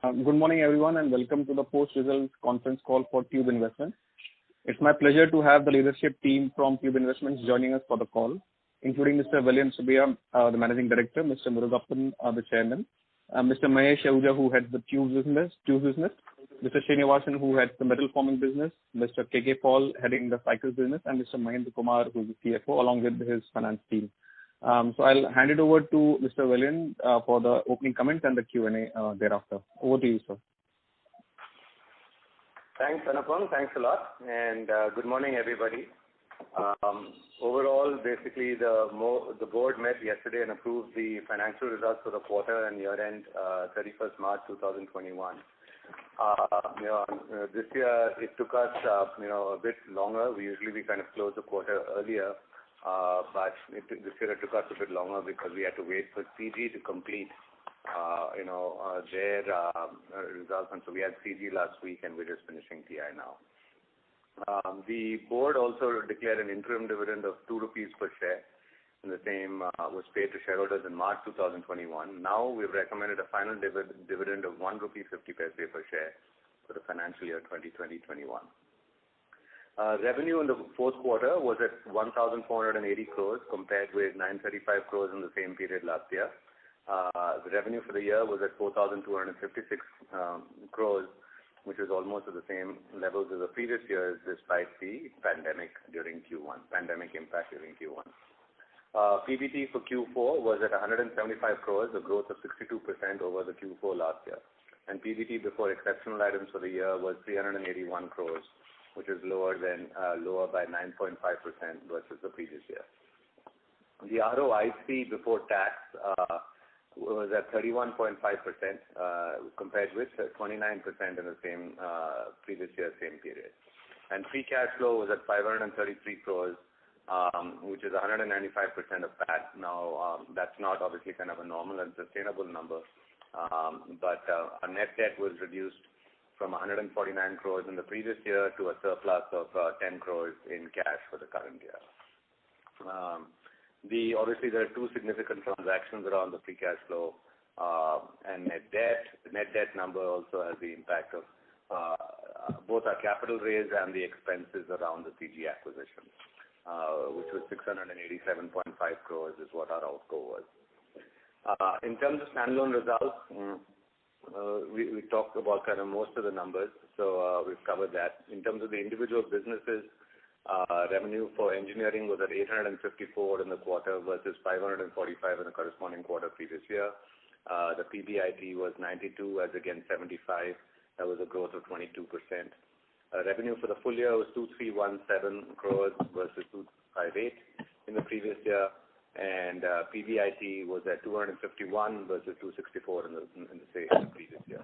Good morning, everyone, and welcome to the post-results conference call for Tube Investments. It's my pleasure to have the leadership team from Tube Investments joining us for the call, including Mr. Vellayan Subbiah, the Managing Director, Mr. Murugappan, the Chairman, Mr. Mahesh Ahuja, who heads the Tube business, Mr. Srinivasan, who heads the metal forming business, Mr. K.K. Paul, heading the cycles business, and Mr. Mahendra Kumar, who is the CFO, along with his finance team. So I'll hand it over to Mr. Vellayan for the opening comments and the Q&A thereafter. Over to you, sir. Thanks, Anupam. Thanks a lot. And good morning, everybody. Overall, basically, the board met yesterday and approved the financial results for the quarter and year-end 31st March 2021. This year, it took us a bit longer. We kind of close the quarter earlier. But this year it took us a bit longer because we had to wait for CG to complete, their results. And so we had CG last week and we're just finishing TI now. The board also declared an interim dividend of 2 rupees per share. And the same was paid to shareholders in March 2021. Now we've recommended a final dividend of 1 rupee 50 paise per share for the financial year 2020-21. Revenue in the fourth quarter was at 1,480 crores compared with 935 crores in the same period last year. The revenue for the year was at 4,256 crores, which is almost at the same levels as the previous years despite the pandemic impact during Q1. PBT for Q4 was at 175 crores, a growth of 62% over the Q4 last year. And PBT before exceptional items for the year was 381 crores, which is lower by 9.5% versus the previous year. The ROIC before tax was at 31.5% compared with 29% in the same previous year, same period. And free cash flow was at 533 crores, which is 195% of PAT. Now, that's not obviously kind of a normal and sustainable number, but our net debt was reduced from 149 crores in the previous year to a surplus of 10 crores in cash for the current year. Obviously, there are two significant transactions around the free cash flow and net debt. The net debt number also has the impact of both our capital raise and the expenses around the CG acquisition, which was 687.5 crores is what our outgo was. In terms of standalone results, we talked about kind of most of the numbers, so we've covered that. In terms of the individual businesses, revenue for engineering was at 854 in the quarter versus 545 in the corresponding quarter previous year. The PBIT was 92 as against 75. That was a growth of 22%. Revenue for the full year was 2317 crores versus 258 in the previous year. And PBIT was at 251 versus 264 in the previous year.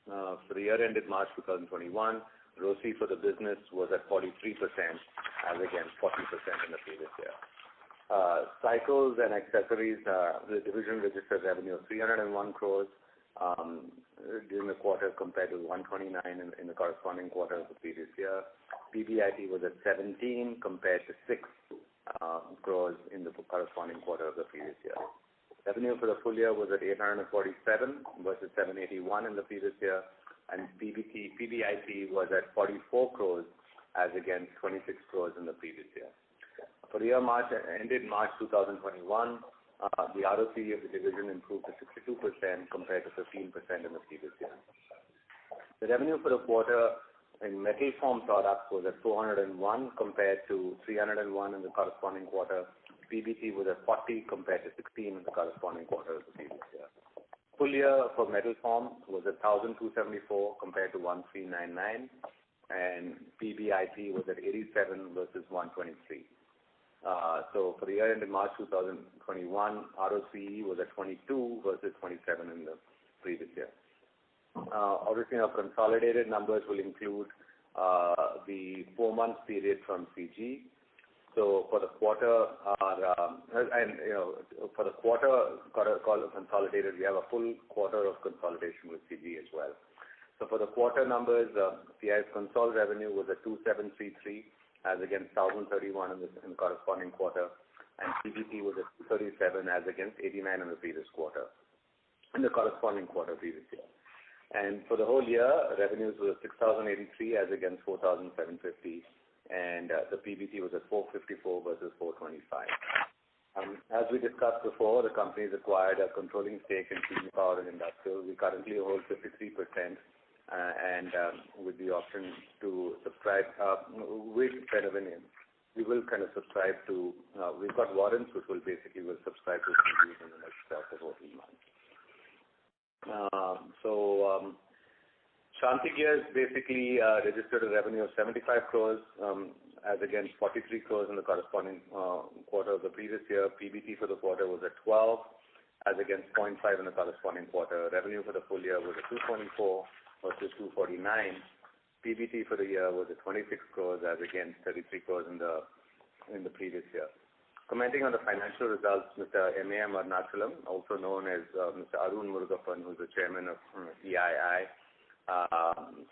For the year ended March 2021, ROCE for the business was at 43% as against 40% in the previous year. Cycles and accessories, the division registered revenue of 301 crores during the quarter compared to 129 in the corresponding quarter of the previous year. PBIT was at 17 compared to 6 crores in the corresponding quarter of the previous year. Revenue for the full year was at 847 versus 781 in the previous year, and PBIT was at 44 crores as against 26 crores in the previous year. For the year ended March 2021, the ROCE of the division improved to 62% compared to 15% in the previous year. The revenue for the quarter in metal form products was at 401 compared to 301 in the corresponding quarter. PBT was at 40 compared to 16 in the corresponding quarter of the previous year. Full year for metal form was at 1,274 compared to 1,399, and PBIT was at 87 versus 123. So for the year ended March 2021, ROCE was at 22 versus 27 in the previous year. Obviously, our consolidated numbers will include the 4-month period from CG. So for the quarter, consolidated, we have a full quarter of consolidation with CG as well. So for the quarter numbers, TI's consolidated revenue was at 2733 as against 1031 in the corresponding quarter, and PBT was at 237 as against 89 in the previous quarter, in the corresponding quarter previous year. And for the whole year, revenues were 6,083 as against 4,750, and the PBT was at 454 versus 425. As we discussed before, the company has acquired a controlling stake in CG Power and Industrial. We currently hold 53%, and with the option to subscribe with Federaven, we will kind of subscribe to. We've got warrants which will subscribe to CG in the next 14 months. Shanti Gears basically registered a revenue of 75 crores as against 43 crores in the corresponding quarter of the previous year. PBT for the quarter was at 12 as against 0.5 in the corresponding quarter. Revenue for the full year was at 224 versus 249. PBT for the year was at 26 crores as against 33 crores in the previous year. Commenting on the financial results, Mr. M.A.M. Arunachalam, also known as Mr. Arun Murugappan, who is the chairman of TII,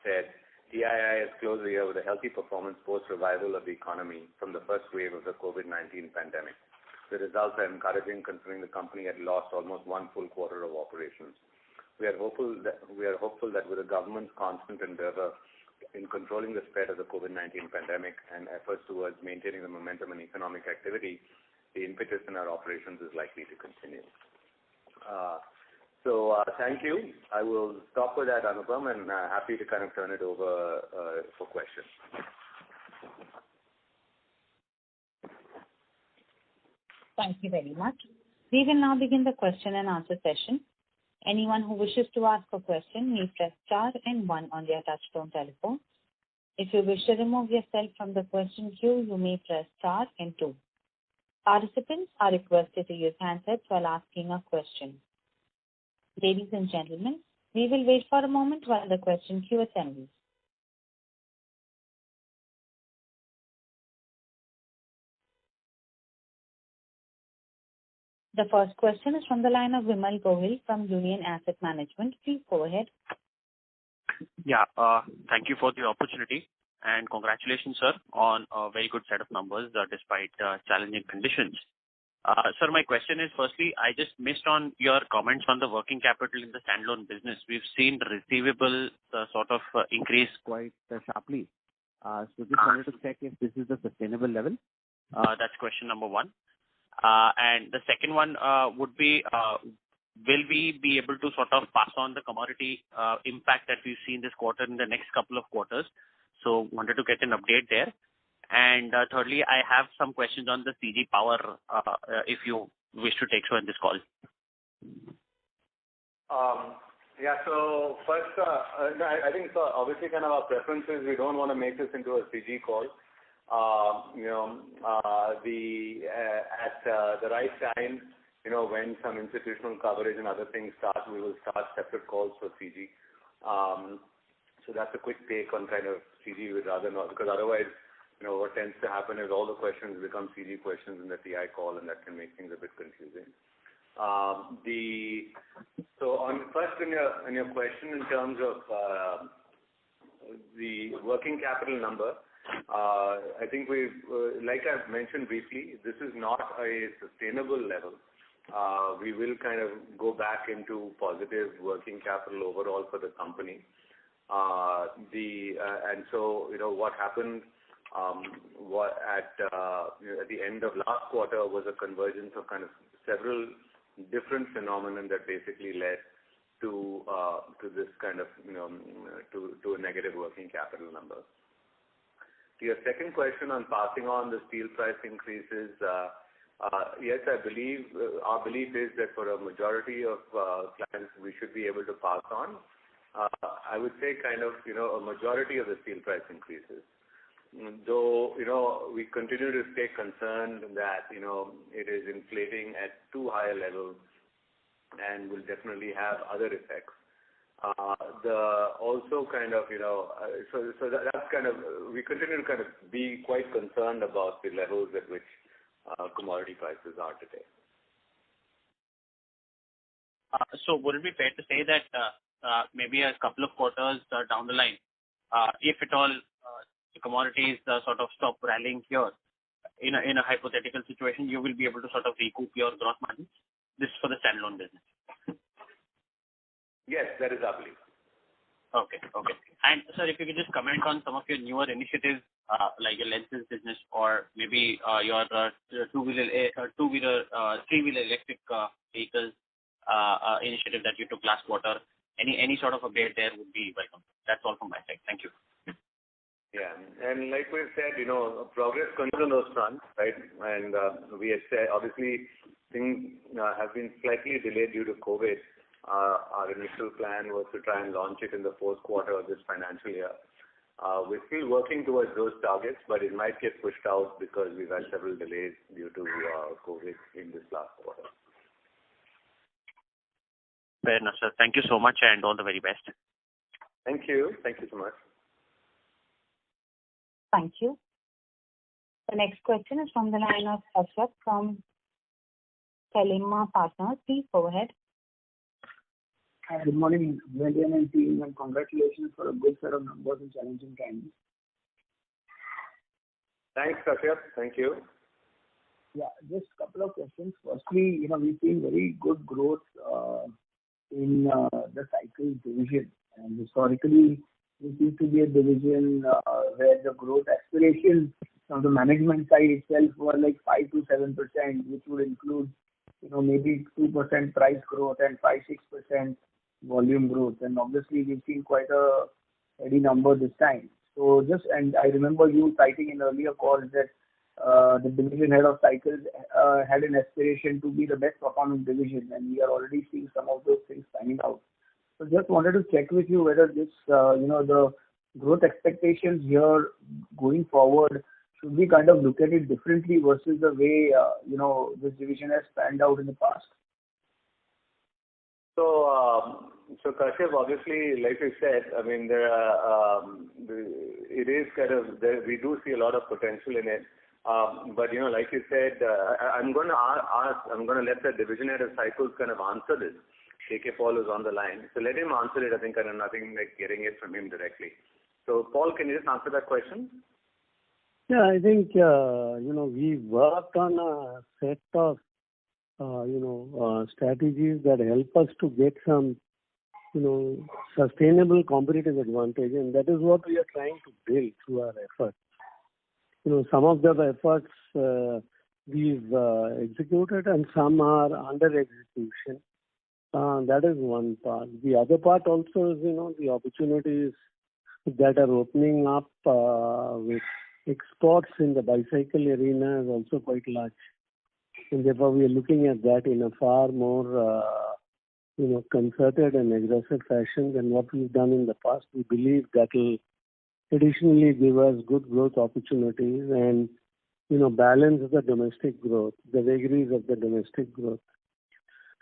said, TII has closed the year with a healthy performance post-revival of the economy from the first wave of the COVID-19 pandemic. The results are encouraging considering the company had lost almost one full quarter of operations. We are hopeful that with the government's constant endeavor in controlling the spread of the COVID-19 pandemic and efforts towards maintaining the momentum in economic activity, the impetus in our operations is likely to continue. Thank you. I will stop with that, Anupam, and happy to kind of turn it over for questions. Thank you very much. We will now begin the question and answer session. Anyone who wishes to ask a question may press star and 1 on their touchtone telephone. If you wish to remove yourself from the question queue, you may press star and 2. Participants are requested to use handsets while asking a question. Ladies and gentlemen, we will wait for a moment while the question queue assembles. The first question is from the line of Vimal Gohil from Union Asset Management. Please go ahead. Yeah, thank you for the opportunity and congratulations, sir, on a very good set of numbers despite challenging conditions. Sir, my question is, firstly, I just missed on your comments on the working capital in the standalone business. We've seen the receivable sort of increase quite sharply. So just wanted to check if this is the sustainable level. That's question number 1. And the second one would be, will we be able to sort of pass on the commodity impact that we've seen this quarter in the next couple of quarters? So wanted to get an update there. And thirdly, I have some questions on the CG Power, if you wish to take so in this call. So first, I think so obviously kind of our preference is we don't want to make this into a CG call. At the right time, when some institutional coverage and other things start, we will start separate calls for CG. So that's a quick take on kind of CG. We'd rather not, because otherwise, what tends to happen is all the questions become CG questions in the TI call, and that can make things a bit confusing. So on first in your question in terms of the working capital number, I think we've, like I've mentioned briefly, this is not a sustainable level. We will kind of go back into positive working capital overall for the company. And so, what happened at the end of last quarter was a convergence of kind of several different phenomena that basically led to this kind of, to a negative working capital number. To your second question on passing on the steel price increases, yes, I believe, our belief is that for a majority of clients, we should be able to pass on. I would say kind of, a majority of the steel price increases. Though, we continue to stay concerned that, it is inflating at too high a level and will definitely have other effects. Also kind of, so that's kind of, we continue to kind of be quite concerned about the levels at which commodity prices are today. So would it be fair to say that maybe a couple of quarters down the line, if at all the commodities sort of stop rallying here, in a hypothetical situation, you will be able to sort of recoup your gross margins? This is for the standalone business. Yes, that is our belief. Okay. And sir, if you could just comment on some of your newer initiatives, like your lenses business or maybe your three-wheeler electric vehicles initiative that you took last quarter. Any sort of update there would be welcome. That's all from my side. Thank you. Yeah. And like we said, progress continues on those fronts, right? And we had said, obviously, things have been slightly delayed due to COVID. Our initial plan was to try and launch it in the fourth quarter of this financial year. We're still working towards those targets, but it might get pushed out because we've had several delays due to COVID in this last quarter. Fair enough, sir. Thank you so much and all the very best. Thank you. Thank you so much. Thank you. The next question is from the line of Ashok from Telema Partners. Please go ahead. Hi, good morning, Vellayan and team, and congratulations for a good set of numbers in challenging times. Thanks, Kashyap. Thank you. Yeah, just a couple of questions. Firstly, we've seen very good growth in the cycles division, and historically, it seems to be a division where the growth aspirations from the management side itself were like 5 to 7%, which would include, maybe 2% price growth and 5-6% volume growth. And obviously, we've seen quite a steady number this time. So and I remember you citing in earlier calls that the division head of cycles had an aspiration to be the best performing division, and we are already seeing some of those things panning out. So just wanted to check with you whether this, the growth expectations here going forward, should we kind of look at it differently versus the way, this division has panned out in the past? So Kashyap, obviously, like I said, I mean, it is kind of, we do see a lot of potential in it. But, like you said, I'm going to let the division head of cycles kind of answer this. KK Paul is on the line. So let him answer it. I think I'm nothing like getting it from him directly. So Paul, can you just answer that question? Yeah, I think, we worked on a set of, strategies that help us to get some, sustainable competitive advantage. And that is what we are trying to build through our efforts. Some of the efforts we've executed and some are under execution. That is one part. The other part also is, the opportunities that are opening up with exports in the bicycle arena is also quite large. And therefore, we are looking at that in a far more, concerted and aggressive fashion than what we've done in the past. We believe that will additionally give us good growth opportunities and, balance the domestic growth, the vagaries of the domestic growth.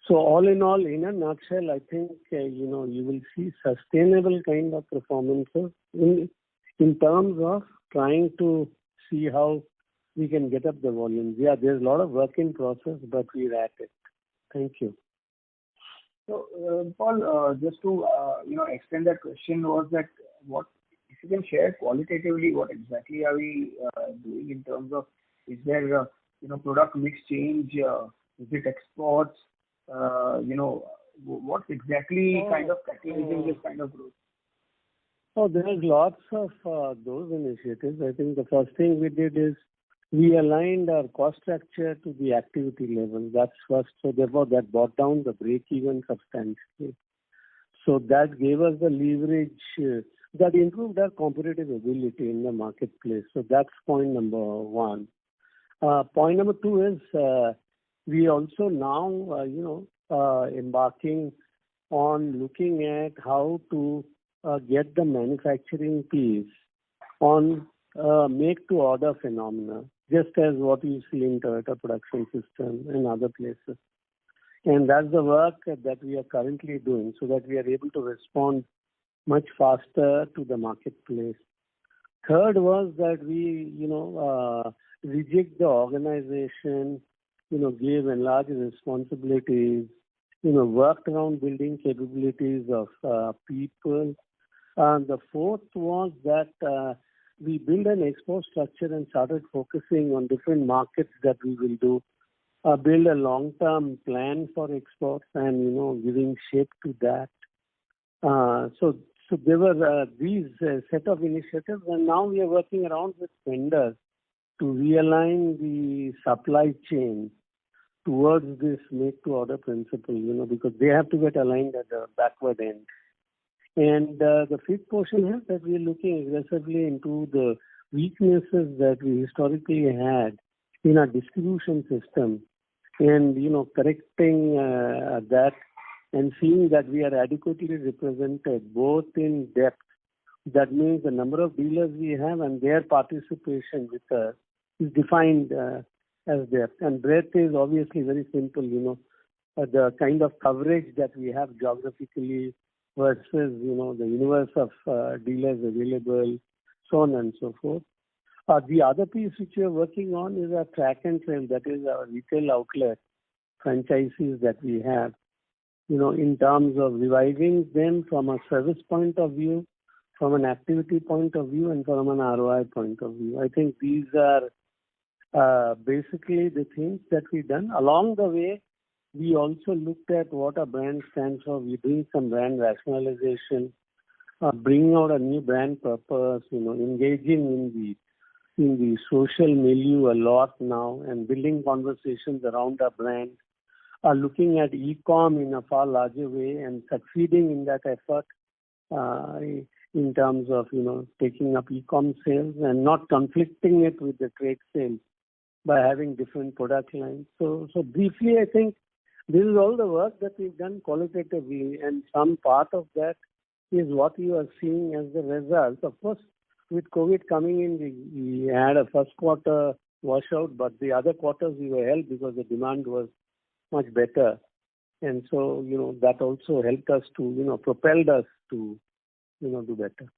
So all in all, in a nutshell, I think, you will see sustainable kind of performances in terms of trying to see how we can get up the volumes. Yeah, there's a lot of work in process, but we're at it. Thank you. So, Paul, just to, extend that question was that if you can share qualitatively what exactly are we doing in terms of, is there, product mix change, is it exports, what exactly kind of catalyzing this kind of growth? Oh, there's lots of those initiatives. I think the first thing we did is we aligned our cost structure to the activity level. That's first. So therefore, that brought down the break-even substantially. So that gave us the leverage that improved our competitive ability in the marketplace. So that's point number one. Point number two is we also now, embarking on looking at how to get the manufacturing piece on make-to-order phenomena, just as what you see in Toyota Production System and other places. And that's the work that we are currently doing so that we are able to respond much faster to the marketplace. Third was that we, rejig the organization, gave enlarged responsibilities, worked around building capabilities of people. And the fourth was that we built an export structure and started focusing on different markets that we will do, build a long-term plan for exports and, giving shape to that. So there were these set of initiatives, and now we are working around with vendors to realign the supply chain towards this make-to-order principle, because they have to get aligned at the backward end. And the fifth portion is that we are looking aggressively into the weaknesses that we historically had in our distribution system, and correcting that and seeing that we are adequately represented both in depth. That means the number of dealers we have and their participation with us is defined as depth. And breadth is obviously very simple, the kind of coverage that we have geographically versus, the universe of dealers available, so on and so forth. The other piece which we are working on is our track and trail, that is our retail outlet franchises that we have, in terms of reviving them from a service point of view, from an activity point of view, and from an ROI point of view. I think these are basically the things that we've done. Along the way, we also looked at what our brand stands for. We're doing some brand rationalization, bringing out a new brand purpose, engaging in the social milieu a lot now and building conversations around our brand, looking at e-com in a far larger way and succeeding in that effort in terms of, taking up e-com sales and not conflicting it with the trade sales by having different product lines. So briefly, I think this is all the work that we've done qualitatively, and some part of that is what you are seeing as the result. Of course, with COVID coming in, we had a first quarter washout, but the other quarters we were helped because the demand was much better. And so, that also helped us to, propelled us to, do better.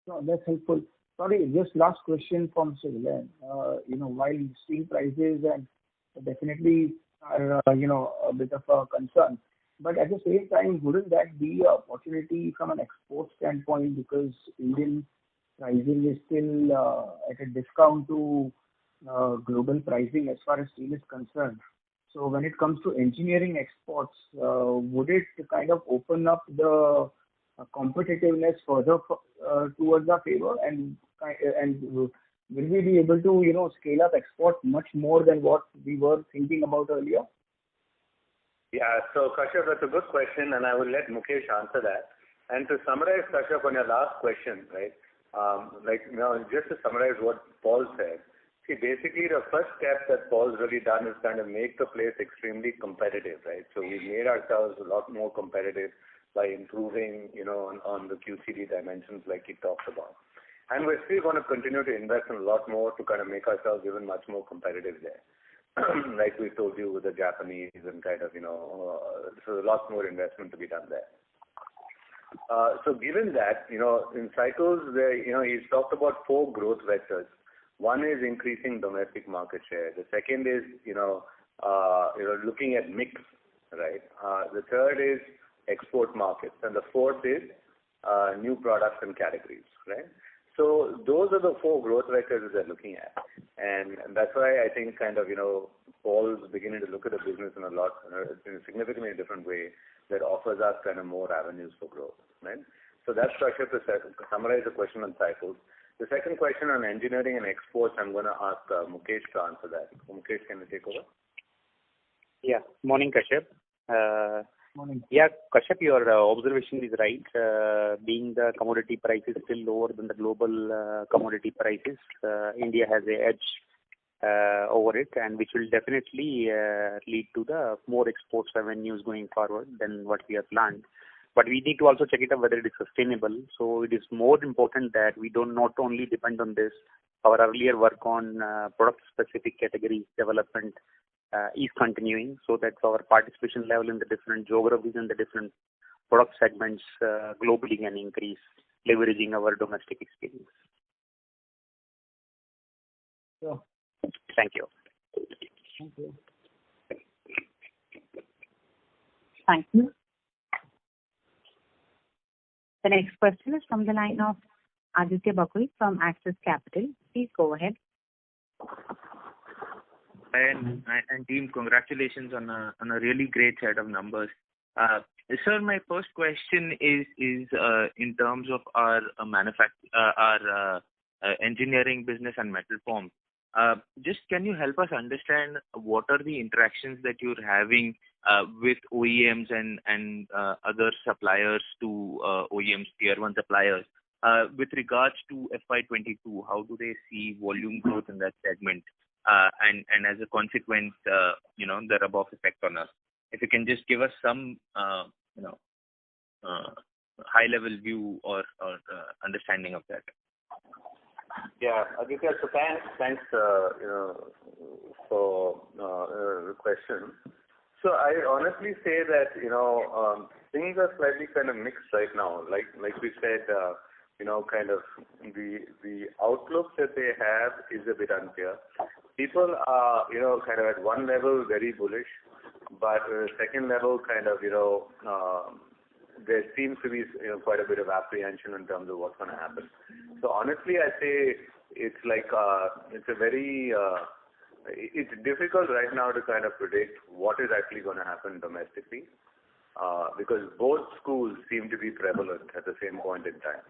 No, that's helpful. Sorry, just last question from Mr. Vellayan. While steel prices and definitely are, a bit of a concern, but at the same time, wouldn't that be an opportunity from an export standpoint, because Indian pricing is still at a discount to global pricing as far as steel is concerned? So when it comes to engineering exports, would it kind of open up the competitiveness further towards our favor, and will we be able to scale up exports much more than what we were thinking about earlier? Yeah, so Kashyap, that's a good question, and I will let Mukesh answer that. And to summarize, Kashyap, on your last question, right? Just to summarize what Paul said. See, basically the first step that Paul's really done is kind of make the place extremely competitive, right? So we made ourselves a lot more competitive by improving, on the QCD dimensions like he talked about. And we're still going to continue to invest in a lot more to kind of make ourselves even much more competitive there. Like we told you with the Japanese and kind of, so a lot more investment to be done there. So given that, in cycles where, he's talked about 4 growth vectors. One is increasing domestic market share. The second is, looking at mix, right? The third is export markets. And the fourth is new products and categories, right? So those are the 4 growth vectors that they're looking at. And that's why I think kind of, Paul's beginning to look at the business in a significantly different way that offers us kind of more avenues for growth, right? So that's Kashyap to summarize the question on cycles. The second question on engineering and exports, I'm going to ask Mukesh to answer that. Mukesh, can you take over? Yeah. Morning, Kashyap. Morning. Yeah, Kashyap, your observation is right. Being the commodity prices still lower than the global commodity prices, India has an edge over it, and which will definitely lead to the more exports revenues going forward than what we have planned. But we need to also check it out whether it is sustainable. So it is more important that we don't not only depend on this. Our earlier work on product-specific category development is continuing, so that our participation level in the different geographies and the different product segments globally can increase, leveraging our domestic experience. Sure. Thank you. Thank you. Thank you. The next question is from the line of Aditya Bakui from Axis Capital. Please go ahead. And team, congratulations on a really great set of numbers. Sir, my first question is in terms of our engineering business and metal form. Just can you help us understand what are the interactions that you're having with OEMs and other suppliers to OEMs, tier 1 suppliers, with regards to FY22? How do they see volume growth in that segment? And as a consequence, the rub-off effect on us. If you can just give us some, high-level view or understanding of that. Yeah, Aditya, so thanks, for the question. So I honestly say that, things are slightly kind of mixed right now. Like we said, kind of the outlook that they have is a bit unclear. People are, kind of at one level very bullish, but second level kind of, there seems to be quite a bit of apprehension in terms of what's going to happen. So honestly, I say it's like it's difficult right now to kind of predict what is actually going to happen domestically, because both schools seem to be prevalent at the same point in time.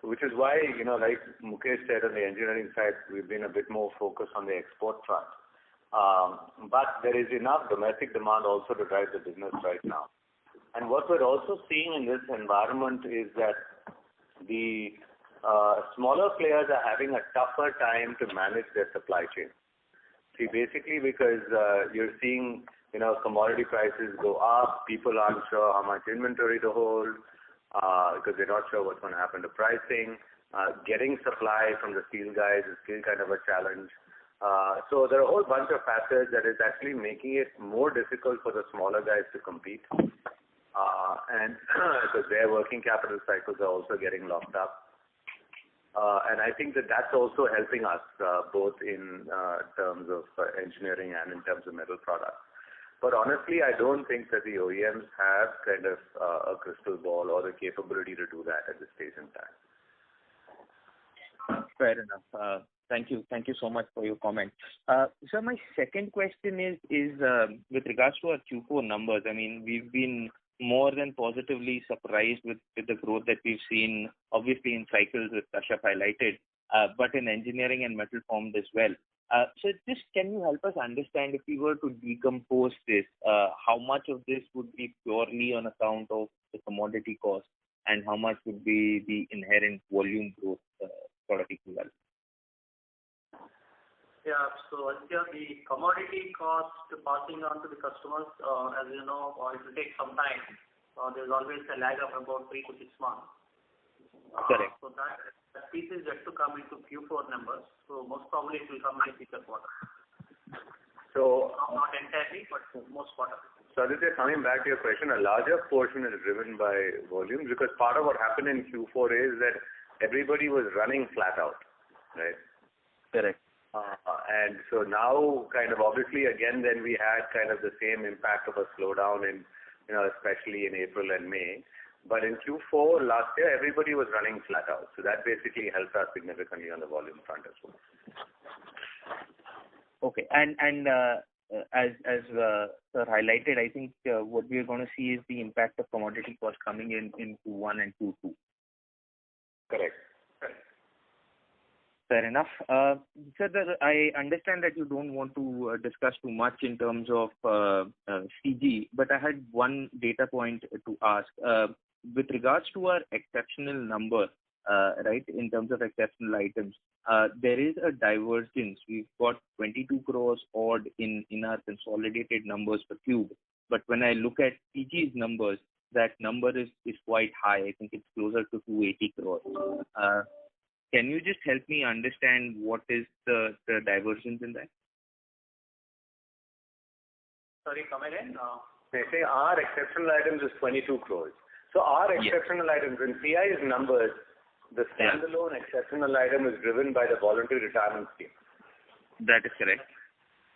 So which is why, like Mukesh said, on the engineering side, we've been a bit more focused on the export front. But there is enough domestic demand also to drive the business right now. And what we're also seeing in this environment is that the smaller players are having a tougher time to manage their supply chain. See, basically because you're seeing, commodity prices go up, people aren't sure how much inventory to hold, because they're not sure what's going to happen to pricing. Getting supply from the steel guys is still kind of a challenge. So there are a whole bunch of factors that is actually making it more difficult for the smaller guys to compete. And because their working capital cycles are also getting locked up. And I think that that's also helping us both in terms of engineering and in terms of metal products. But honestly, I don't think that the OEMs have kind of a crystal ball or the capability to do that at this stage in time. Fair enough. Thank you so much for your comment. So my second question is with regards to our Q4 numbers. I mean, we've been more than positively surprised with the growth that we've seen, obviously in cycles, as Kashyap highlighted, but in engineering and metal formed as well. So just can you help us understand, if we were to decompose this, how much of this would be purely on account of the commodity cost and how much would be the inherent volume growth sort of equivalent? Yeah, so the commodity cost passing on to the customers, as you know, it will take some time. There's always a lag of about 3 to 6 months. Correct. So that piece is yet to come into Q4 numbers. So most probably it will come in the future quarter. So not entirely, but most quarter. So Aditya, coming back to your question, a larger portion is driven by volumes, because part of what happened in Q4 is that everybody was running flat out, right? Correct. And so now, kind of obviously, again, then we had kind of the same impact of a slowdown in, especially in April and May. But in Q4 last year, everybody was running flat out. So that basically helped us significantly on the volume front as well. Okay. And as sir highlighted, I think what we are going to see is the impact of commodity cost coming in Q1 and Q2. Correct. Fair enough. Sir, I understand that you don't want to discuss too much in terms of CG, but I had one data point to ask. With regards to our exceptional number, right, in terms of exceptional items, there is a divergence. We've got 22 crores odd in our consolidated numbers for Tube. But when I look at CG's numbers, that number is quite high. I think it's closer to 280 crores. Can you just help me understand what is the divergence in that? Sorry, come again? They say our exceptional items is 22 crores. So our exceptional items, in CI's numbers, the standalone exceptional item is driven by the voluntary retirement scheme. That is correct.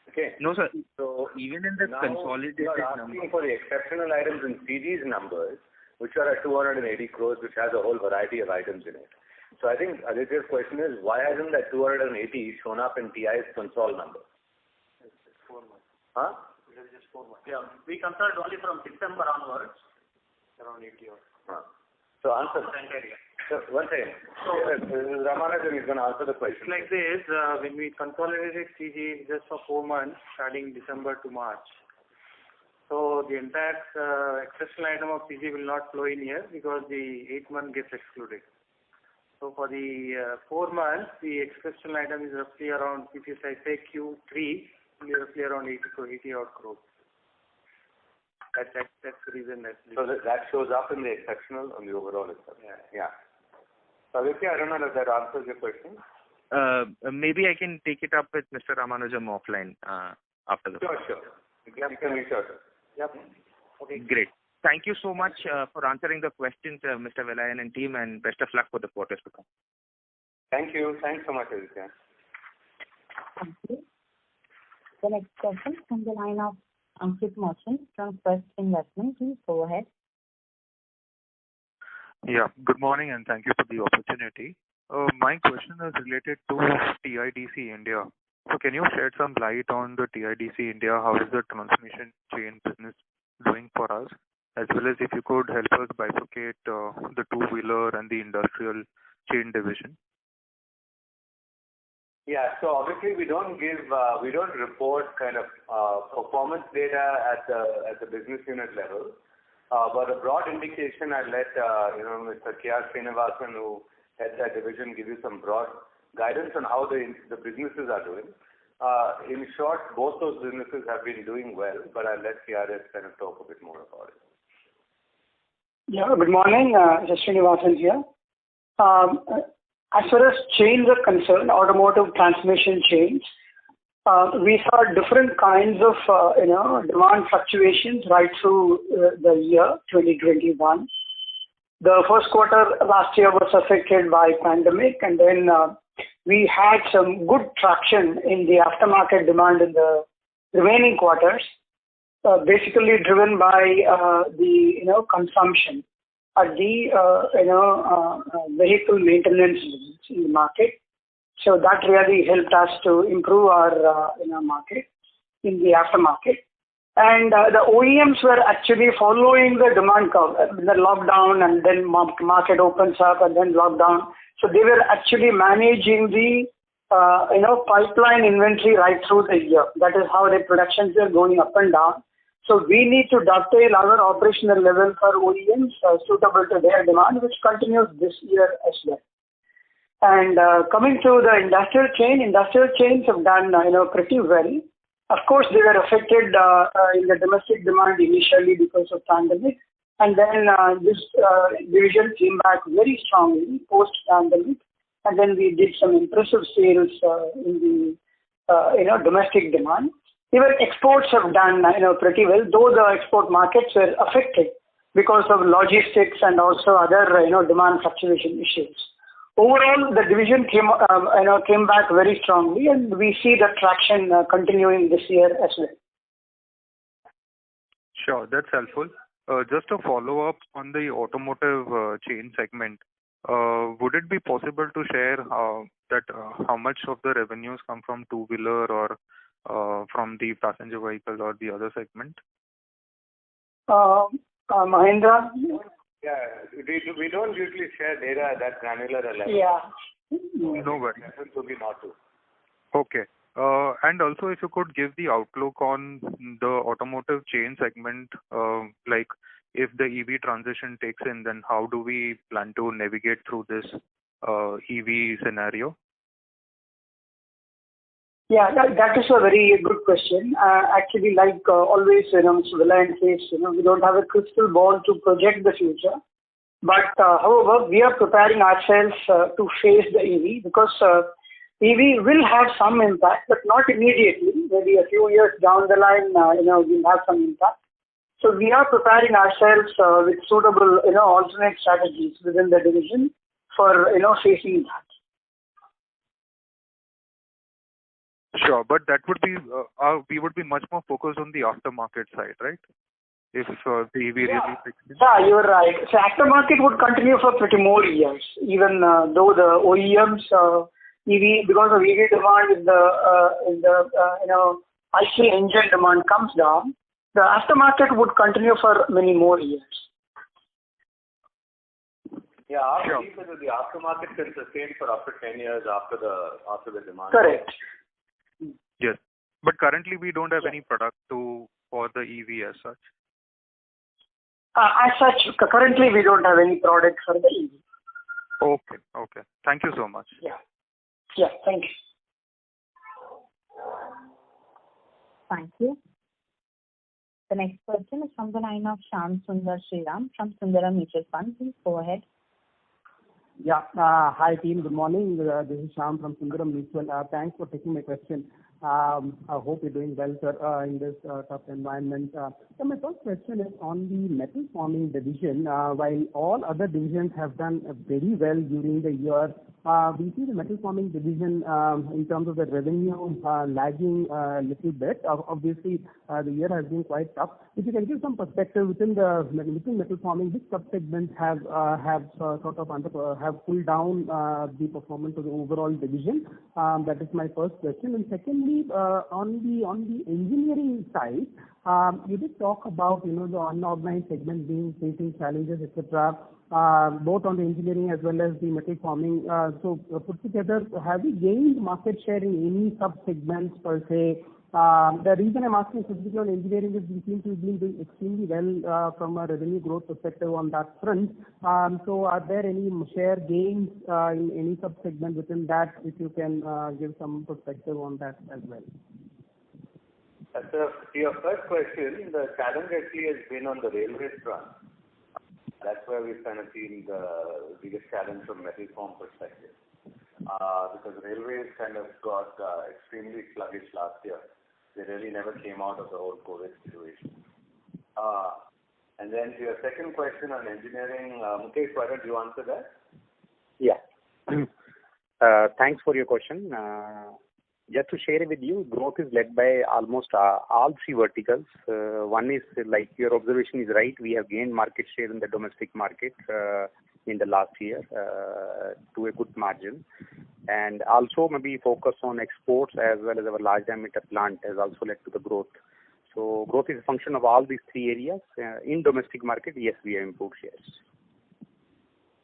Okay. No, sir. So even in the consolidated numbers, you are asking for the exceptional items in CG's numbers, which are at 280 crores, which has a whole variety of items in it. So I think Aditya's question is, why hasn't that 280 shown up in TI's consol number? It's 4 months. Huh? It is just 4 months. Yeah, we considered only from December onwards. around 80 odd. So answer. Area. So one second. Ramanujan is going to answer the question. It's like this, when we consolidated CG just for 4 months, starting December to March. So the entire exceptional item of CG will not flow in here because the 8th month gets excluded. So for the 4 months, the exceptional item is roughly around, if you say Q3, roughly around 80 odd crores. That's the reason that. So that shows up in the exceptional on the overall itself. Yeah. So Aditya, I don't know if that answers your question. Maybe I can take it up with Mr. Ramanujam offline after the call. Sure. You can make sure. Yep. Okay. Great. Thank you so much for answering the questions, Mr. Velayan and team, and best of luck for the quarters to come. Thank you. Thanks so much, Aditya. Thank you. The next question from the line of Ankit Merchant from First Investment. Please go ahead. Yeah. Good morning, and thank you for the opportunity. My question is related to TIDC India. So can you shed some light on the TIDC India? How is the transmission chain business doing for us? As well as if you could help us bifurcate the two-wheeler and the industrial chain division. Yeah. So obviously we don't report kind of performance data at the business unit level. But a broad indication, I'll let Mr. K.R. Srinivasan, who heads that division, give you some broad guidance on how the businesses are doing. In short, both those businesses have been doing well, but I'll let KRS kind of talk a bit more about it. Yeah, good morning. Srinivasan here. As far as chains are concerned, automotive transmission chains, we saw different kinds of demand fluctuations right through the year 2021. The first quarter last year was affected by pandemic, and then we had some good traction in the aftermarket demand in the remaining quarters, basically driven by the consumption at the vehicle maintenance in the market. So that really helped us to improve our market in the aftermarket. And the OEMs were actually following the demand curve, the lockdown, and then market opens up and then lockdown. So they were actually managing the pipeline inventory right through the year. That is how the productions are going up and down. So we need to dovetail our operational level for OEMs suitable to their demand, which continues this year as well. And coming to the industrial chains have done pretty well. Of course, they were affected in the domestic demand initially because of pandemic, and then this division came back very strongly post pandemic, and then we did some impressive sales in the domestic demand. Even exports have done pretty well, though the export markets were affected because of logistics and also other demand fluctuation issues. Overall, the division came back very strongly, and we see the traction continuing this year as well. Sure, that's helpful. Just a follow-up on the automotive chain segment. Would it be possible to share how much of the revenues come from two-wheeler or from the passenger vehicle or the other segment? Mahindra? Yeah, we don't usually share data at that granular level. Yeah. No worries. It would be not to. Okay. And also, if you could give the outlook on the automotive chain segment, like if the EV transition takes in, then how do we plan to navigate through this EV scenario? Yeah, that is a very good question. Actually, like always, Mr. Velayan says, we don't have a crystal ball to project the future. But however, we are preparing ourselves to face the EV because EV will have some impact, but not immediately. Maybe a few years down the line, we'll have some impact. So we are preparing ourselves with suitable, alternate strategies within the division for, facing that. Sure, but that would be, we would be much more focused on the aftermarket side, right? If the EV really picks in. Yeah, you're right. So aftermarket would continue for pretty more years, even though the OEMs, EV, because of EV demand in the IC engine demand comes down, the aftermarket would continue for many more years. Yeah, our belief is that the aftermarket can sustain for up to 10 years after the demand. Correct. Yes. But currently we don't have any product for the EV as such. As such, currently we don't have any product for the EV. Okay. Thank you so much. Yeah, thank you. Thank you. The next question is from the line of Shyam Sundar Sriram from Sundaram Mutual Fund. Please go ahead. Yeah. Hi, team. Good morning. This is Shyam from Sundaram Mutual. Thanks for taking my question. I hope you're doing well, sir, in this tough environment. So my first question is on the metal forming division. While all other divisions have done very well during the year, we see the metal forming division in terms of the revenue lagging a little bit. Obviously, the year has been quite tough. If you can give some perspective within metal forming, which subsegments have pulled down the performance of the overall division? That is my first question. And secondly, on the engineering side, you did talk about the unorganized segment facing challenges, etc. Both on the engineering as well as the metal forming. So put together, have we gained market share in any sub-segments per se? The reason I'm asking specifically on engineering is we seem to be doing extremely well from a revenue growth perspective on that front. So are there any share gains in any sub-segment within that, if you can give some perspective on that as well? To your first question, the challenge actually has been on the railway front. That's where we've kind of seen the biggest challenge from metal form perspective. Because railways kind of got extremely sluggish last year. They really never came out of the whole COVID situation. And then to your second question on engineering, Mukesh, why don't you answer that? Yeah. Thanks for your question. Just to share with you, growth is led by almost all three verticals. One is, like your observation is right, we have gained market share in the domestic market in the last year to a good margin. And also maybe focus on exports as well as our large diameter plant has also led to the growth. So growth is a function of all these three areas. In domestic market, yes, we have improved shares.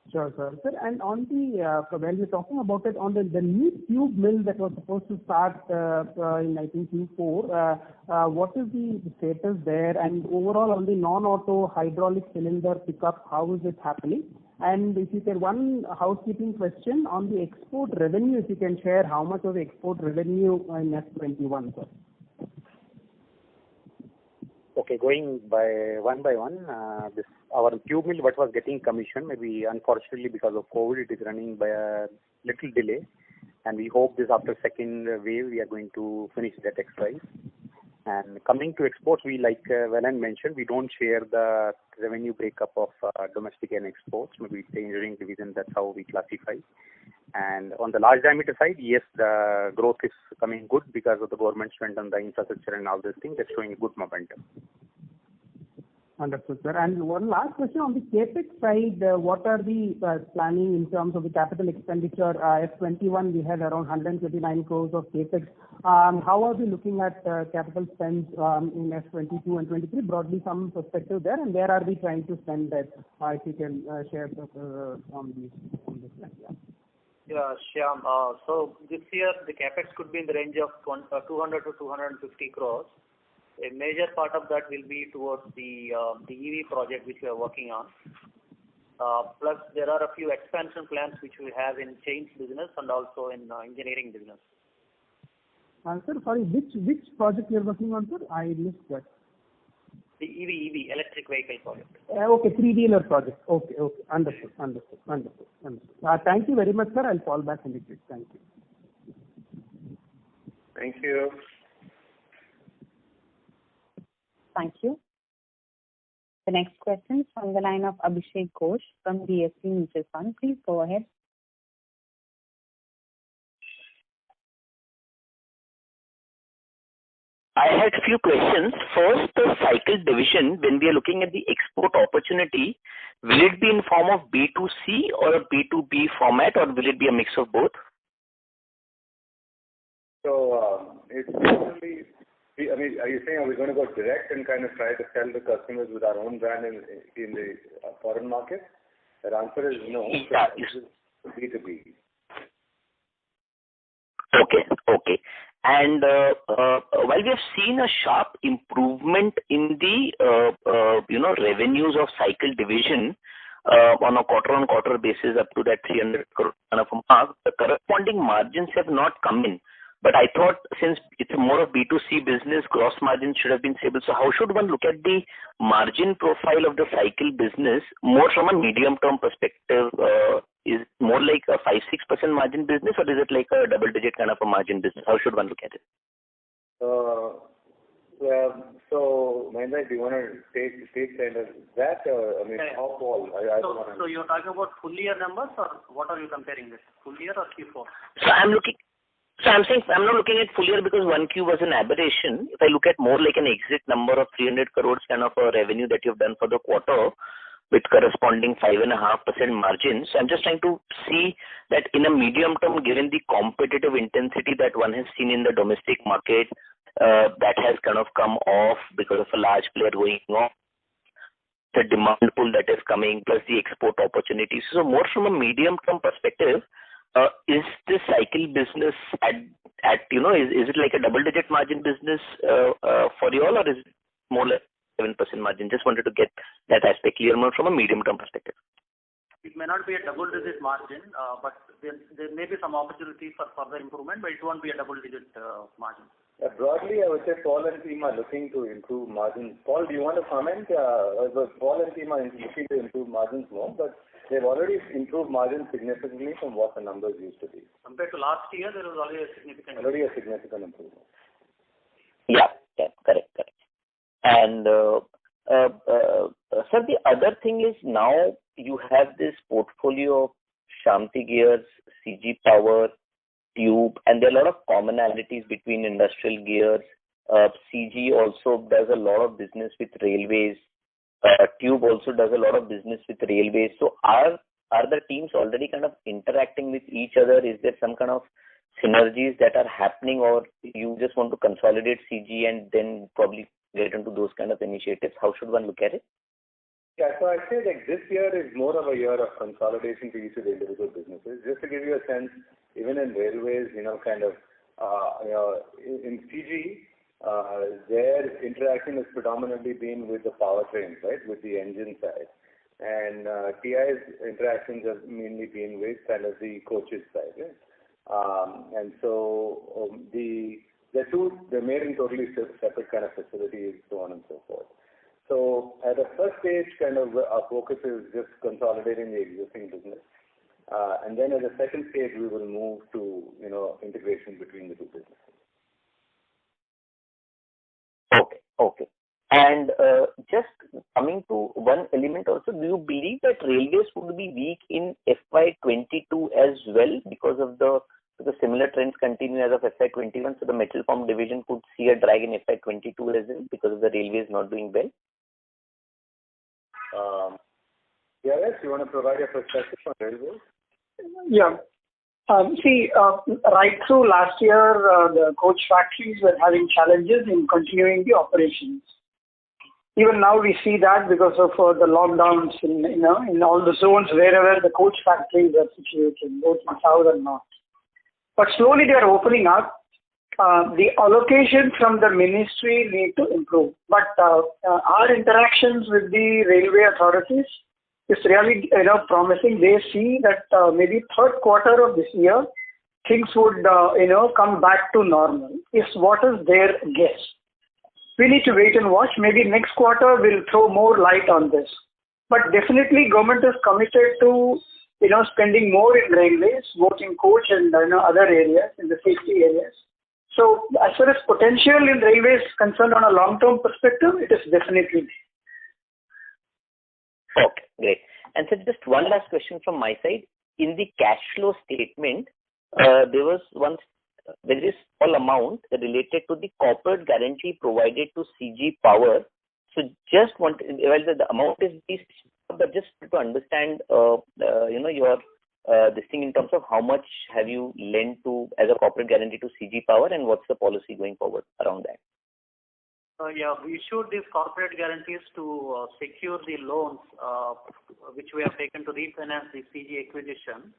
Sure, sir. Sir, and on when we're talking about it, on the new tube mill that was supposed to start in, I think, Q4, what is the status there? And overall, on the non-auto hydraulic cylinder pickup, how is it happening? And if you can, one housekeeping question on the export revenue, if you can share how much of the export revenue in F21, sir? Okay, going by one, our tube mill, what was getting commissioned, maybe unfortunately because of COVID, it is running by a little delay. And we hope this after second wave, we are going to finish that exercise. And coming to exports, we, like Vellayan mentioned, we don't share the revenue breakup of domestic and exports. Maybe the engineering division, that's how we classify. And on the large diameter side, yes, the growth is coming good because of the government spend on the infrastructure and all these things. That's showing a good momentum. Understood, sir. And one last question on the capex side, what are the planning in terms of the capital expenditure? F21, we had around 129 crores of capex. How are we looking at capital spends in F22 and 23? Broadly, some perspective there, and where are we trying to spend that? If you can share on this plan. Yeah, Shyam. So this year the capex could be in the range of 200 to 250 crores. A major part of that will be towards the EV project which we are working on. Plus, there are a few expansion plans which we have in chains business and also in engineering business. Sir, sorry, which project you are working on, sir? I missed that. The EV electric vehicle project. Okay, three-wheeler project. Okay. Understood. Thank you very much, sir. I'll fall back in the queue. Thank you. Thank you. Thank you. The next question is from the line of Abhishek Ghosh from DSP Mutual Fund. Please go ahead. I had a few questions. First, the cycle division, when we are looking at the export opportunity, will it be in form of B2C or a B2B format, or will it be a mix of both? So it's definitely, I mean, are you saying are we going to go direct and kind of try to sell the customers with our own brand in the foreign market? The answer is no. Yeah. This is B2B. Okay. And while we have seen a sharp improvement in the revenues of cycle division on a quarter-on-quarter basis up to that 300 crore kind of a mark, the corresponding margins have not come in. But I thought since it's more of B2C business, gross margins should have been stable. So how should one look at the margin profile of the cycle business more from a medium-term perspective? Is it more like a 5-6% margin business, or is it like a double-digit kind of a margin business? How should one look at it? So, Mahendra, do you want to take kind of that? How Paul? So you're talking about full year numbers, or what are you comparing with? Full year or Q4? I'm saying I'm not looking at full year because 1Q was an aberration. If I look at more like an exit number of 300 crores kind of a revenue that you've done for the quarter with corresponding 5.5% margins. So I'm just trying to see that in a medium term, given the competitive intensity that one has seen in the domestic market, that has kind of come off because of a large player going off, the demand pool that is coming, plus the export opportunities. So more from a medium term perspective, is this cycle business at is it like a double digit margin business for you all, or is it more like 7% margin? Just wanted to get that aspect clear more from a medium term perspective. It may not be a double digit margin, but there may be some opportunity for further improvement, but it won't be a double digit margin. Broadly, I would say Paul and team are looking to improve margins. Paul, do you want to comment? Paul and team are looking to improve margins more, but they've already improved margins significantly from what the numbers used to be. Compared to last year, there was already a significant improvement. Yeah, correct. And sir, the other thing is now you have this portfolio of Shanti Gears, CG Power, Tube, and there are a lot of commonalities between industrial gears. CG also does a lot of business with railways. Tube also does a lot of business with railways. So are the teams already kind of interacting with each other? Is there some kind of synergies that are happening, or you just want to consolidate CG and then probably get into those kind of initiatives? How should one look at it? Yeah, so I'd say that this year is more of a year of consolidation to each of the individual businesses. Just to give you a sense, even in railways, in CG, their interaction has predominantly been with the powertrains, right, with the engine side. And TI's interactions have mainly been with kind of the coaches side, right? And so they're made in totally separate kind of facilities, so on and so forth. So at a first stage, kind of our focus is just consolidating the existing business. And then at the second stage, we will move to, integration between the two businesses. Okay. And just coming to one element also, do you believe that railways would be weak in FY22 as well because of the similar trends continue as of FY21? So the metal form division could see a drag in FY22 as well because of the railways not doing well? Yes, you want to provide a perspective on railways? Yeah. Right through last year, the coach factories were having challenges in continuing the operations. Even now we see that because of the lockdowns in all the zones wherever the coach factories are situated, both in south and north. But slowly they are opening up. The allocation from the ministry need to improve. But our interactions with the railway authorities is really promising. They see that maybe third quarter of this year things would come back to normal. Is what is their guess. We need to wait and watch. Maybe next quarter will throw more light on this. But definitely government is committed to spending more in railways, both in coach and other areas, in the safety areas. So as far as potential in railways concerned on a long-term perspective, it is definitely there. Okay, great. And so just one last question from my side. In the cash flow statement, there was one very small amount related to the corporate guarantee provided to CG Power. So just the amount is this, but just to understand, your this thing in terms of how much have you lent to as a corporate guarantee to CG Power, and what's the policy going forward around that? Yeah, we issued these corporate guarantees to secure the loans which we have taken to refinance the CG acquisition.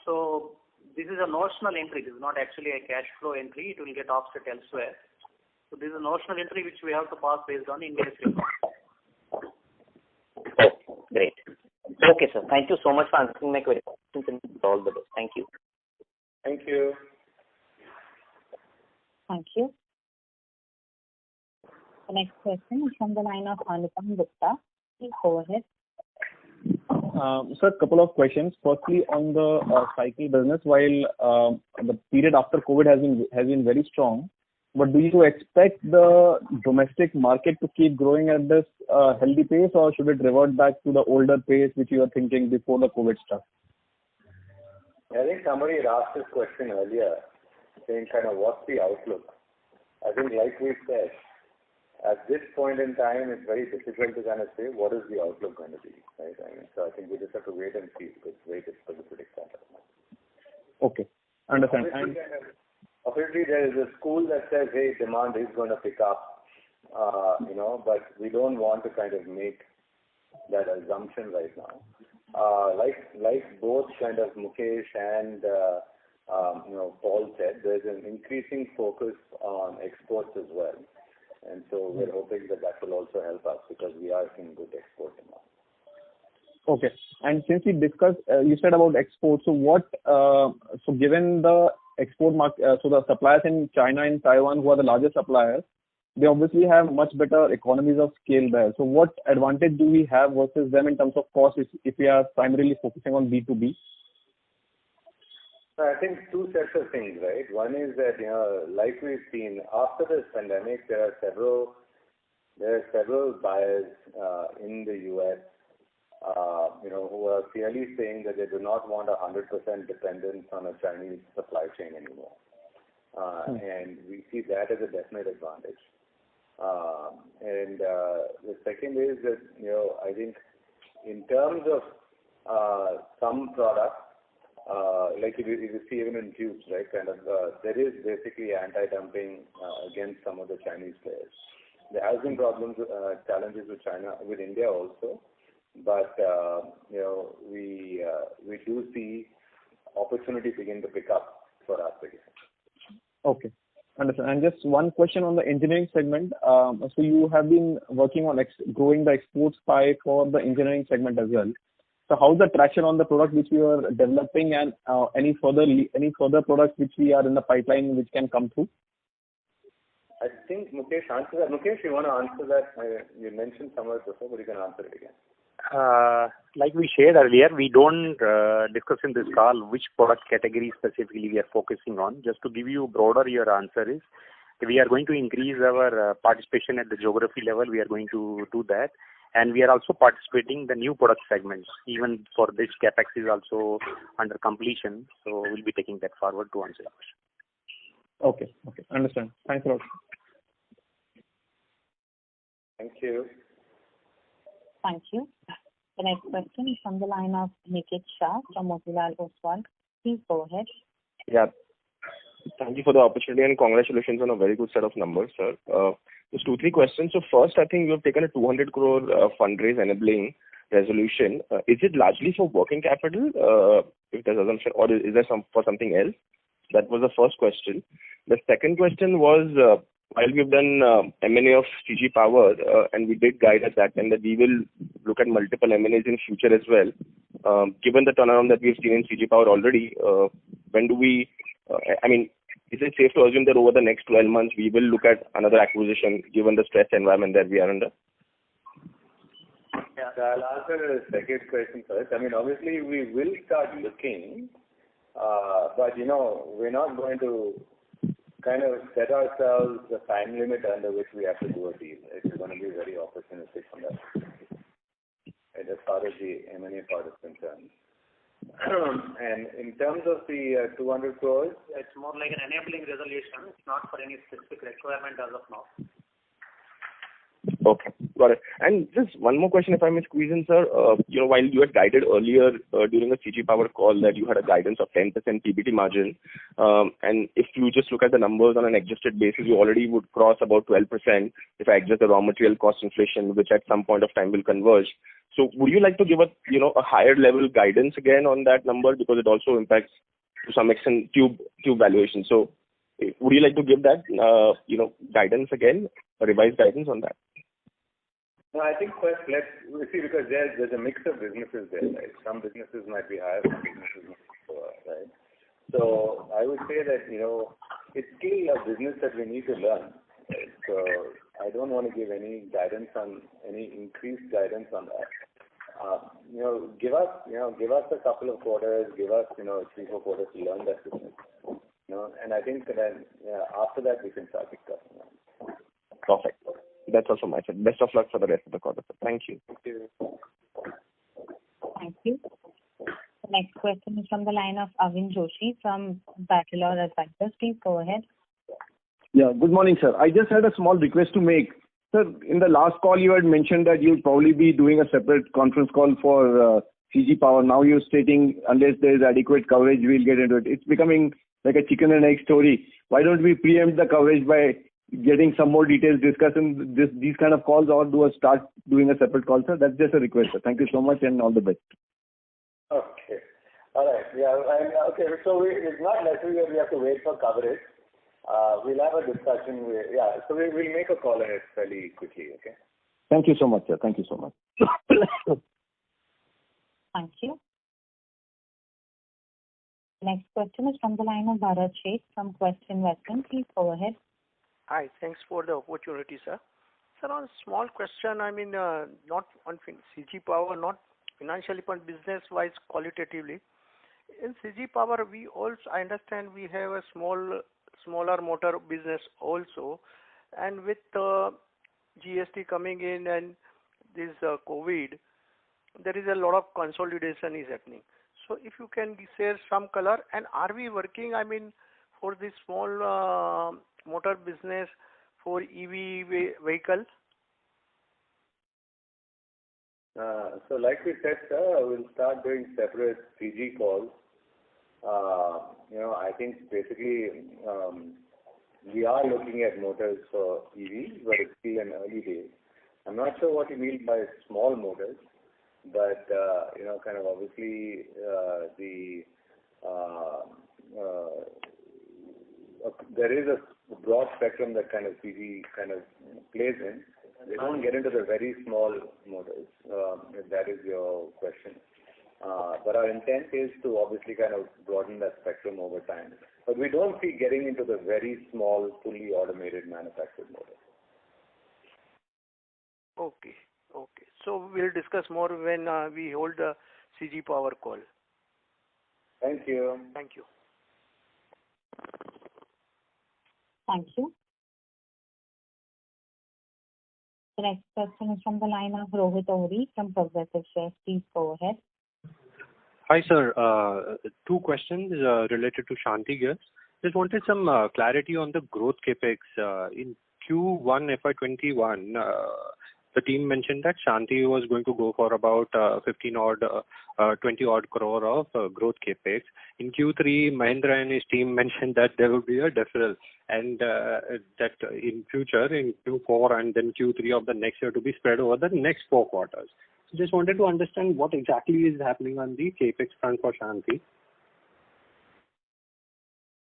So this is a notional entry. This is not actually a cash flow entry. It will get offset elsewhere. So this is a notional entry which we have to pass based on India's requirement. Oh, great. Okay, sir. Thank you so much for answering my questions and all the best. Thank you. Thank you. Thank you. The next question is from the line of Anupam Gupta. Please go ahead. Sir, couple of questions. Firstly, on the cycle business, while the period after COVID has been very strong, but do you expect the domestic market to keep growing at this healthy pace, or should it revert back to the older pace which you were thinking before the COVID stuff? I think somebody had asked this question earlier, saying kind of what's the outlook? I think like we said, at this point in time, it's very difficult to kind of say what is the outlook going to be, right? So I think we just have to wait and see, because it's very difficult to predict that. Okay, understand. Obviously, there is a school that says, hey, demand is going to pick up, but we don't want to kind of make that assumption right now. Like both kind of Mukesh and Paul said, there's an increasing focus on exports as well. And so we're hoping that will also help us, because we are seeing good export demand. Okay. And since we discussed, you said about exports. So so given the export market, so the suppliers in China and Taiwan, who are the largest suppliers, they obviously have much better economies of scale there. So what advantage do we have versus them in terms of cost if we are primarily focusing on B2B? I think two sets of things, right? One is that, like we've seen, after this pandemic, there are several buyers in the U.S. Who are clearly saying that they do not want 100% dependence on a Chinese supply chain anymore. And we see that as a definite advantage. And the second is that, I think in terms of some products, like if you see even in tubes, right, there is basically anti-dumping against some of the Chinese players. There has been challenges with China, with India also, but we do see opportunity begin to pick up for us again. Okay, understand. And just one question on the engineering segment. So you have been working on growing the exports pie for the engineering segment as well. So how's the traction on the product which you are developing, and any further products which we are in the pipeline which can come through? I think Mukesh answered that. Mukesh, you want to answer that? You mentioned somewhere before, but you can answer it again. Like we shared earlier, we don't discuss in this call which product category specifically we are focusing on. Just to give you broader, your answer is we are going to increase our participation at the geography level. We are going to do that. And we are also participating in the new product segments. Even for this, CapEx is also under completion. So we'll be taking that forward to answer your question. Okay. Understand. Thanks a lot. Thank you. Thank you. The next question is from the line of Niket Shah from Motilal Oswal. Please go ahead. Yeah. Thank you for the opportunity and congratulations on a very good set of numbers, sir. Just 2-3 questions. So first, I think you have taken a 200 crore fundraise enabling resolution. Is it largely for working capital, if there's assumption, or is there for something else? That was the first question. The second question was, while we've done M&A of CG Power, and we did guide at that time that we will look at multiple M&As in future as well. Given the turnaround that we've seen in CG Power already, when do we, is it safe to assume that over the next 12 months we will look at another acquisition given the stressed environment that we are under? Yeah, I'll answer the second question first. Obviously we will start looking, but we're not going to kind of set ourselves a time limit under which we have to do a deal. It's going to be very opportunistic from that perspective. And as far as the M&A part is concerned. And in terms of the 200 crores, it's more like an enabling resolution. It's not for any specific requirement as of now. Okay, got it. And just one more question, if I may squeeze in, sir. While you had guided earlier during the CG Power call that you had a guidance of 10% PBT margin, and if you just look at the numbers on an adjusted basis, you already would cross about 12% if I adjust the raw material cost inflation, which at some point of time will converge. So would you like to give a higher level guidance again on that number, because it also impacts to some extent tube valuation. So would you like to give that guidance again, a revised guidance on that? No, I think first let's see, because there's a mix of businesses there, right? Some businesses might be higher, some businesses might be lower, right? So I would say that it's still a business that we need to learn, right? So I don't want to give any increased guidance on that. Give us a couple of quarters, give us 3-4 quarters to learn that business, and I think then after that we can start discussing that. Perfect. That's also my side. Best of luck for the rest of the quarter. Thank you. Thank you. Thank you. The next question is from the line of Avin Joshi from Bachelor Advisors. Please go ahead. Yeah, good morning, sir. I just had a small request to make. Sir, in the last call you had mentioned that you'll probably be doing a separate conference call for CG Power. Now you're stating unless there is adequate coverage, we'll get into it. It's becoming like a chicken and egg story. Why don't we preempt the coverage by getting some more details, discussing these kind of calls, or start doing a separate call, sir? That's just a request, sir. Thank you so much and all the best. Okay. All right. Yeah. Okay. So it's not necessary that we have to wait for coverage. We'll have a discussion. So we'll make a call on it fairly quickly. Okay. Thank you so much, sir. Thank you so much. Thank you. Next question is from the line of Bharat Sheth from Quest Investment. Please go ahead. Hi. Thanks for the opportunity, sir. Sir, on a small question, not on CG Power, not financially, but business-wise, qualitatively. In CG Power, I understand we have a smaller motor business also, and with GST coming in and this COVID, there is a lot of consolidation is happening. So if you can share some color, and are we working, for this small motor business for EV vehicle? So like we said, sir, we'll start doing separate CG calls. I think basically we are looking at motors for EVs, but it's still in early days. I'm not sure what you mean by small motors, but kind of obviously there is a broad spectrum that kind of CG kind of plays in. They don't get into the very small motors, if that is your question. But our intent is to obviously kind of broaden that spectrum over time. But we don't see getting into the very small, fully automated manufactured motors. Okay. So we'll discuss more when we hold the CG Power call. Thank you. Thank you. Thank you. The next question is from the line of Rohit Ohri from Progressive Shares. Please go ahead. Hi, sir. Two questions related to Shanthi Gears. Just wanted some clarity on the growth capex. In Q1 FY21, the team mentioned that Shanthi was going to go for about 20 odd crore of growth capex. In Q3, Mahendra and his team mentioned that there will be a deferral, and that in future, in Q4 and then Q3 of the next year, to be spread over the next 4 quarters. So just wanted to understand what exactly is happening on the capex front for Shanthi.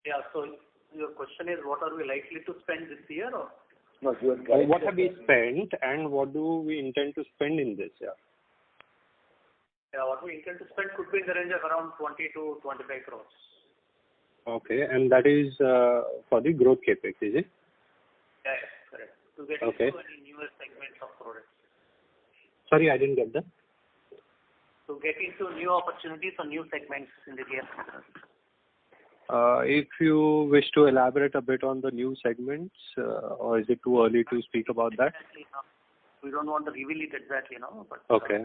Yeah, so your question is what are we likely to spend this year? Or? No, what have we spent and what do we intend to spend in this year? Yeah, what we intend to spend could be in the range of around 20 to 25 crores. Okay, and that is for the growth capex, is it? Yeah, correct. To get into any newer segments of products. Sorry, I didn't get that. To get into new opportunities or new segments in the gear. If you wish to elaborate a bit on the new segments, or is it too early to speak about that? Exactly, no. We don't want to reveal it exactly, but okay.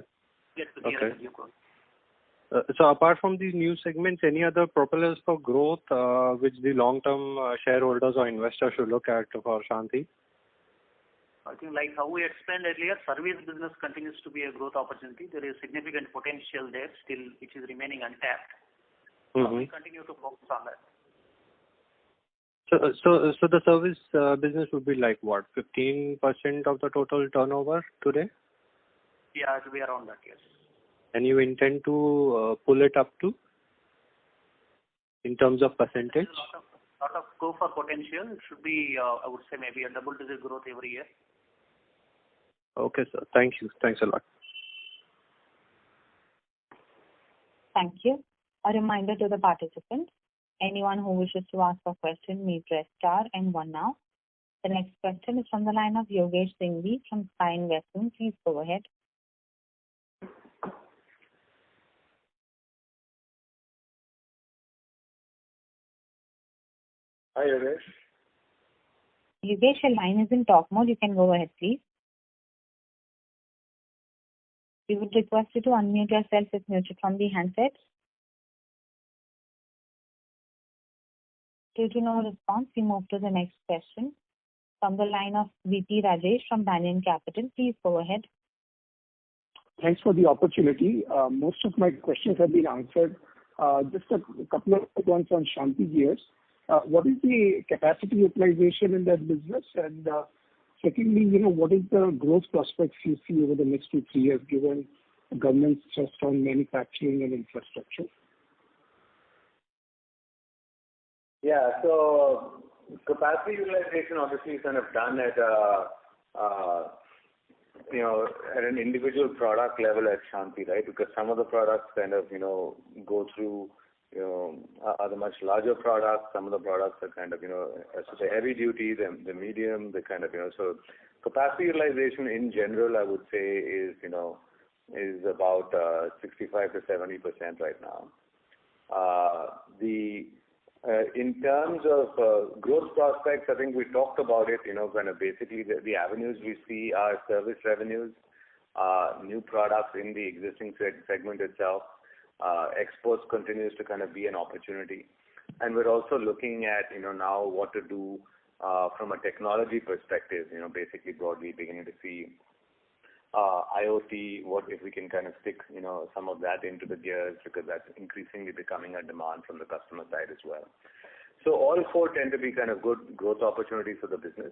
Get to the end of the So apart from these new segments, any other propellers for growth which the long-term shareholders or investors should look at for Shanthi? I think like how we explained earlier, service business continues to be a growth opportunity. There is significant potential there still, which is remaining untapped. We continue to focus on that. So the service business would be like what, 15% of the total turnover today? Yeah, it will be around that, yes. And you intend to pull it up to, in terms of percentage? Lot of scope for potential. It should be, I would say, maybe a double-digit growth every year. Okay, sir. Thank you. Thanks a lot. Thank you. A reminder to the participants, anyone who wishes to ask a question may press star and 1 now. The next question is from the line of Yogesh Singhvi from Sky Investment. Please go ahead. Hi, Yogesh. Yogesh, your line is in talk mode. You can go ahead, please. We would request you to unmute yourself if muted from the handset. Due to no response, we move to the next question. From the line of VP Rajesh from Banyan Capital. Please go ahead. Thanks for the opportunity. Most of my questions have been answered. Just a couple of points on Shanthi Gears. What is the capacity utilization in that business? And secondly, what is the growth prospects you see over the next 2-3 years, given the government's thrust on manufacturing and infrastructure? Yeah, so capacity utilization obviously is kind of done at at an individual product level at Shanthi, right? Because some of the products kind of go through are the much larger products. Some of the products are kind of as to the heavy duty, the medium, the kind of so capacity utilization in general, I would say is about 65 to 70% right now. In terms of growth prospects, I think we talked about it, kind of basically the avenues we see are service revenues, new products in the existing segment itself. Exports continues to kind of be an opportunity. And we're also looking at, now what to do from a technology perspective, basically broadly beginning to see IoT, what if we can kind of stick, some of that into the gears, because that's increasingly becoming a demand from the customer side as well. So all four tend to be kind of good growth opportunities for the business.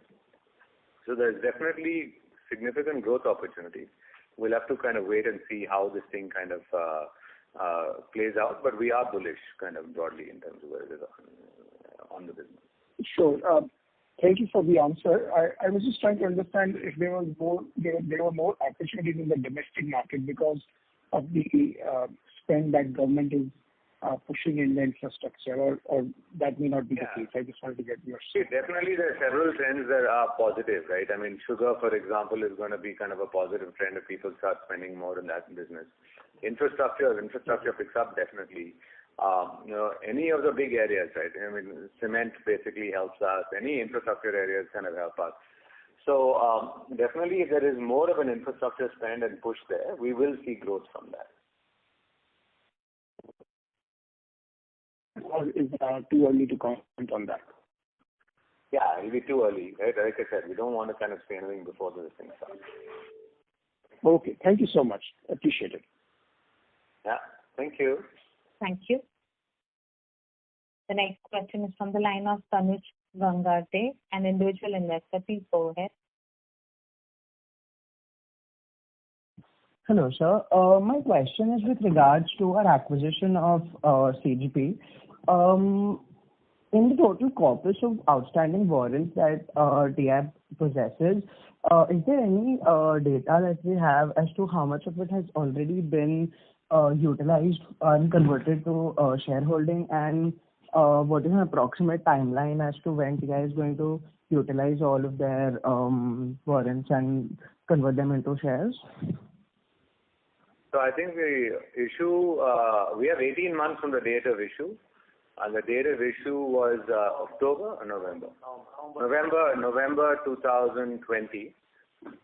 So there's definitely significant growth opportunities. We'll have to kind of wait and see how this thing kind of plays out, but we are bullish kind of broadly in terms of where it is on the business. Sure. Thank you for the answer. I was just trying to understand if there were more opportunities in the domestic market because of the spend that government is pushing in the infrastructure, or that may not be the case. I just wanted to get your See, definitely there are several trends that are positive, right? I mean, sugar, for example, is going to be kind of a positive trend if people start spending more in that business. Infrastructure picks up definitely. Any of the big areas, right? I mean, cement basically helps us. Any infrastructure areas kind of help us. So definitely, if there is more of an infrastructure spend and push there, we will see growth from that. Or is it too early to comment on that? Yeah, it'll be too early, right? Like I said, we don't want to kind of say anything before this thing starts. Okay, thank you so much. Appreciate it. Yeah, thank you. Thank you. The next question is from the line of Tanuj Gangate, an individual investor. Please go ahead. Hello, sir. My question is with regards to our acquisition of CGP. In the total corpus of outstanding warrants that TI possesses, is there any data that we have as to how much of it has already been utilized and converted to shareholding, and what is an approximate timeline as to when TI is going to utilize all of their warrants and convert them into shares? So I think the issue, we have 18 months from the date of issue, and the date of issue was October or November? November 2020.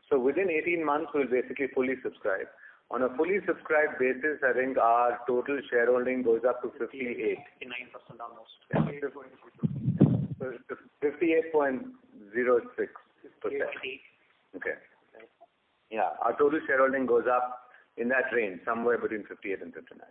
So within 18 months, we'll basically fully subscribe. On a fully subscribed basis, I think our total shareholding goes up to 58. 59% almost. Yeah. 58.06%. Okay. Yeah, our total shareholding goes up in that range, somewhere between 58 and 59.